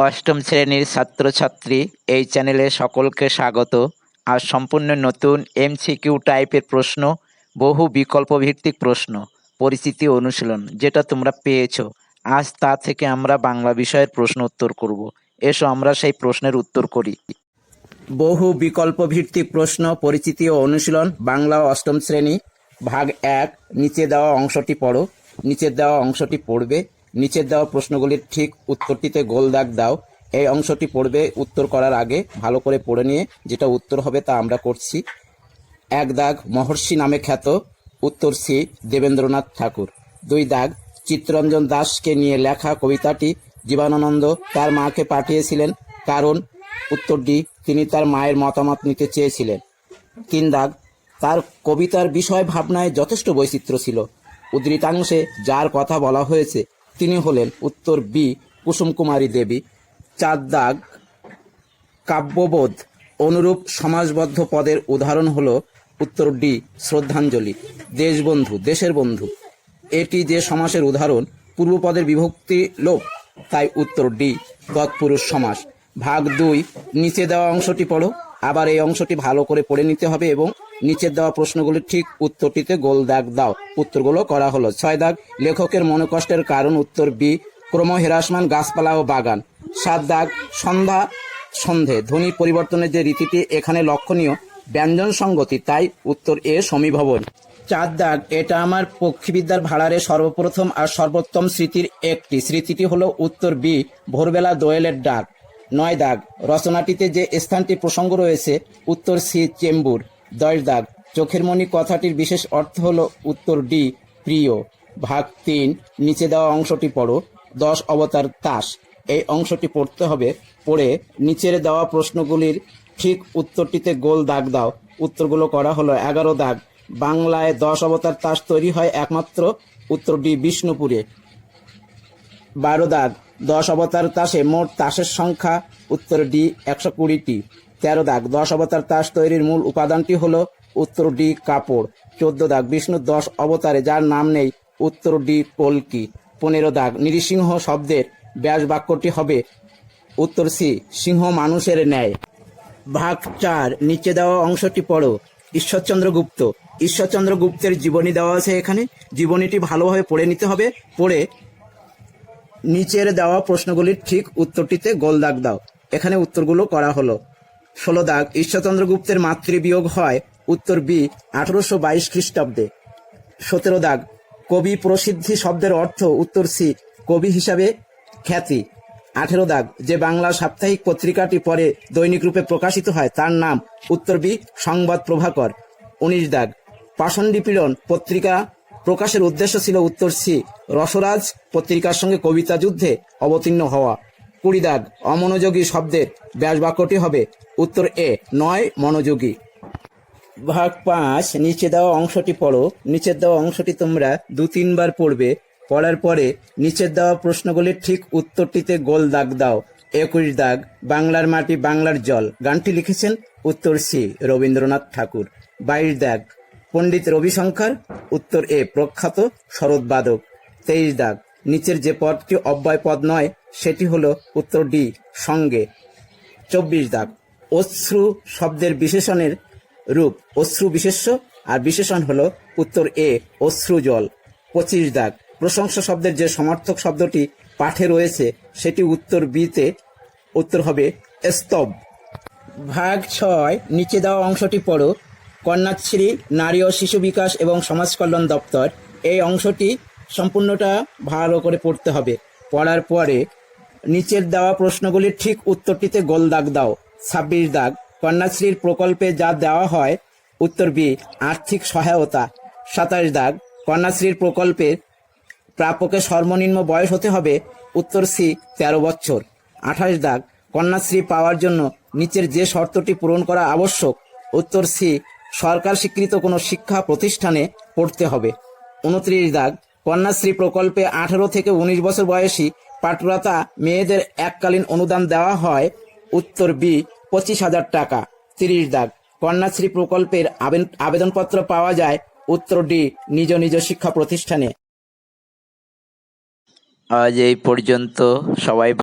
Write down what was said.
অষ্টম শ্রেণীর ছাত্রছাত্রী, এই চ্যানেলে সকলকে স্বাগত। আজ সম্পূর্ণ নতুন এমসিকিউ টাইপের প্রশ্ন, বহু বিকল্প ভিত্তিক প্রশ্ন, পরিচিতি অনুশীলন যেটা তোমরা পেয়েছো, আজ তা থেকে আমরা বাংলা বিষয়ের প্রশ্ন উত্তর করব। এসো আমরা সেই প্রশ্নের উত্তর করি। বহু বিকল্প ভিত্তিক প্রশ্ন, পরিচিতি ও অনুশীলন, বাংলা অষ্টম শ্রেণী, ভাগ 1। নিচে দেওয়া অংশটি পড়ো। নিচের দেওয়া অংশটি পড়বে, নিচের দেওয়া প্রশ্নগুলির ঠিক উত্তরটিতে গোল দাগ দাও। এই অংশটি পড়বে, উত্তর করার আগে ভালো করে পড়ে নিয়ে যেটা উত্তর হবে তা আমরা করছি। 1 দাগ, মহর্ষি নামে খ্যাত, উত্তর সি দেবেন্দ্রনাথ ঠাকুর। 2 দাগ, চিত্তরঞ্জন দাসকে নিয়ে লেখা কবিতাটি জীবনানন্দ তার মাকে পাঠিয়েছিলেন, কারণ, উত্তর ডি তিনি তার মায়ের মতামত নিতে চেয়েছিলেন। 3 দাগ, তার কবিতার বিষয় ভাবনায় যথেষ্ট বৈচিত্র্য ছিল। উদ্ধৃতাংশে যার কথা বলা হয়েছে তিনি হলেন, উত্তর বি কুসুম কুমারী দেবী। 4 দাগ, কাব্যবোধ অনুরূপ সমাজবদ্ধ পদের উদাহরণ হলো, উত্তর ডি শ্রদ্ধাঞ্জলি। দেশবন্ধু, দেশের বন্ধু, এটি যে সমাসের উদাহরণ, পূর্বপদের বিভক্তি লোপ, তাই উত্তর ডি তৎপুরুষ সমাস। ভাগ 2, নিচে দেওয়া অংশটি পড়ো। আবার এই অংশটি ভালো করে পড়ে নিতে হবে এবং নিচের দেওয়া প্রশ্নগুলির ঠিক উত্তরটিতে গোল দাগ দাও। উত্তরগুলো করা হলো। 6 দাগ, লেখকের মনোকষ্টের কারণ, উত্তর বি ক্রমহ্রাসমান গাছপালা ও বাগান। 7 দাগ, সন্ধে ধ্বনি পরিবর্তনের যে রীতিটি এখানে লক্ষণীয়, ব্যঞ্জন সঙ্গতি, তাই উত্তর এ সমীভবন। 4 দাগ, এটা আমার পক্ষীবিদ্যার ভাড়ারে সর্বপ্রথম আর সর্বোত্তম স্মৃতির একটি। স্মৃতিটি হলো, উত্তর বি ভোরবেলা দোয়েলের ডাক। 9 দাগ, রচনাটিতে যে স্থানটি প্রসঙ্গ রয়েছে, উত্তর সি চেম্বুর। 10 দাগ, চোখের মণি কথাটির বিশেষ অর্থ হলো, উত্তর ডি প্রিয়। ভাগ 3, নিচে দেওয়া অংশটি পড়ো। 10 অবতার তাস, এই অংশটি পড়তে হবে। পড়ে নিচের দেওয়া প্রশ্নগুলির ঠিক উত্তরটিতে গোল দাগ দাও। উত্তরগুলো করা হলো। 11 দাগ, বাংলায় 10 অবতার তাস তৈরি হয় একমাত্র, উত্তর ডি বিষ্ণুপুরে। 12 দাগ, 10 অবতার তাসে মোট তাসের সংখ্যা, উত্তর ডি 120টি। 13 দাগ, 10 অবতার তাস তৈরির মূল উপাদানটি হলো, উত্তর ডি কাপড়। 14 দাগ, বিষ্ণুর 10 অবতারে যার নাম নেই, উত্তর ডি কল্কি। 15 দাগ, নৃসিংহ শব্দের ব্যাস বাক্যটি হবে, উত্তর সি সিংহ মানুষের ন্যায়। ভাগ 4, নিচে দেওয়া অংশটি পড়ো। ঈশ্বরচন্দ্র গুপ্ত, ঈশ্বরচন্দ্র গুপ্তের জীবনী দেওয়া আছে এখানে, জীবনীটি ভালোভাবে পড়ে নিতে হবে। পড়ে নিচের দেওয়া প্রশ্নগুলির ঠিক উত্তরটিতে গোল দাগ দাও। এখানে উত্তরগুলো করা হলো। 16 দাগ, ঈশ্বরচন্দ্র গুপ্তের মাতৃবিয়োগ হয়, উত্তর বি 1822 খ্রিস্টাব্দে। 17 দাগ, কবি প্রসিদ্ধি শব্দের অর্থ, উত্তর সি কবি হিসাবে খ্যাতি। 18 দাগ, যে বাংলা সাপ্তাহিক পত্রিকাটি পরে দৈনিক রূপে প্রকাশিত হয় তার নাম, উত্তর বি সংবাদ প্রভাকর। 19 দাগ, পাষণ্ডীপীড়ন পত্রিকা প্রকাশের উদ্দেশ্য ছিল, উত্তর সি রসরাজ পত্রিকার সঙ্গে কবিতা যুদ্ধে অবতীর্ণ হওয়া। 20 দাগ, অমনোযোগী শব্দের ব্যাস বাক্যটি হবে, উত্তর এ নয় মনোযোগী। ভাগ 5, নিচে দেওয়া অংশটি পড়ো। নিচের দেওয়া অংশটি তোমরা 2-3 বার পড়বে। পড়ার পরে নিচের দেওয়া প্রশ্নগুলির ঠিক উত্তরটিতে গোল দাগ দাও। 21 দাগ, বাংলার মাটি বাংলার জল গানটি লিখেছেন, উত্তর সি রবীন্দ্রনাথ ঠাকুর। 22 দাগ, পণ্ডিত রবিশঙ্কর, উত্তর এ প্রখ্যাত সরোদবাদক। 23 দাগ, নিচের যে পদটি অব্যয় পদ নয় সেটি হলো, উত্তর ডি সঙ্গে। 24 দাগ, অশ্রু শব্দের বিশেষণের রূপ অশ্রু বিশেষ্য, আর বিশেষণ হলো, উত্তর এ অশ্রু জল। 25 দাগ, প্রশংসা শব্দের যে সমার্থক শব্দটি পাঠে রয়েছে সেটি উত্তর বিতে, উত্তর হবে স্তব। ভাগ 6, নিচে দেওয়া অংশটি পড়ো। কন্যাশ্রী নারী ও শিশু বিকাশ এবং সমাজ কল্যাণ দপ্তর, এই অংশটি সম্পূর্ণটা ভালো করে পড়তে হবে। পড়ার পরে নিচের দেওয়া প্রশ্নগুলির ঠিক উত্তরটিতে গোল দাগ দাও। 26 দাগ, কন্যাশ্রীর প্রকল্পে যা দেওয়া হয়, উত্তর বি আর্থিক সহায়তা। 27 দাগ, কন্যাশ্রীর প্রকল্পের প্রাপকের সর্বনিম্ন বয়স হতে হবে, উত্তর সি 13 বছর। 28 দাগ, কন্যাশ্রী পাওয়ার জন্য নিচের যে শর্তটি পূরণ করা আবশ্যক, উত্তর সি সরকার স্বীকৃত কোনো শিক্ষা প্রতিষ্ঠানে পড়তে হবে। 29 দাগ, কন্যাশ্রী প্রকল্পে 18 থেকে 19 বছর বয়সী পাঠরতা মেয়েদের এককালীন অনুদান দেওয়া হয়, উত্তর বি 25,000 টাকা। 30 দাগ, কন্যাশ্রী প্রকল্পের আবেদনপত্র পাওয়া যায়, উত্তর ডি নিজ নিজ শিক্ষা প্রতিষ্ঠানে। আজ এই পর্যন্ত, সবাই